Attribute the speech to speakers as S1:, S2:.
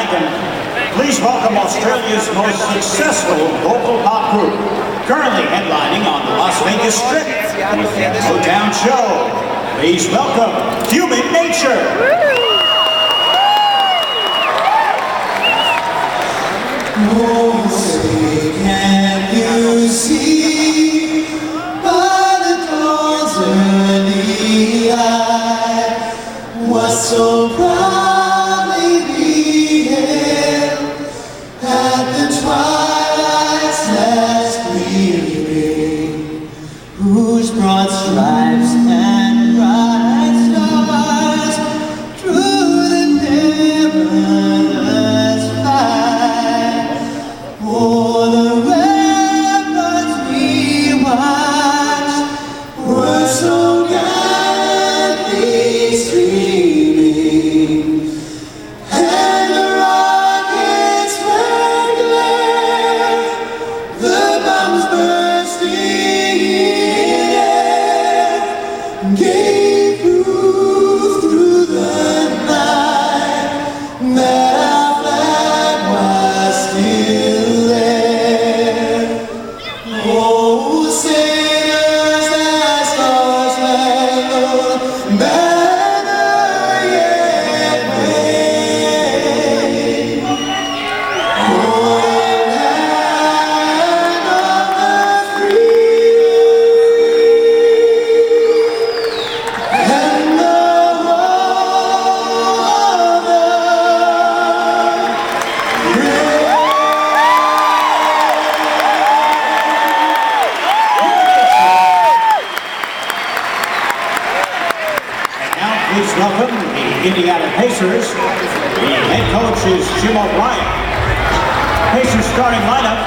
S1: American. Please welcome Australia's most successful vocal pop group, currently headlining on the Las Vegas Strip with their Motown show. Please welcome Human Nature.
S2: Oh, say, can you see by the dawn's early light what so proudly we hailed at the twilight's last gleaming, whose broad stripes and bright stars through the perilous fight. Oh, the ramparts we watched were so gallantly streaming, and the rockets were glare, the bombs bursting in air, gave proof through the night that our flag was still there. Oh, sailors, that star-spangled banner yet wave, o'er the land of the free and the home of the brave.
S1: And now please welcome the Indiana Pacers. The head coach is Jim O'Brien. Pacers starting lineup: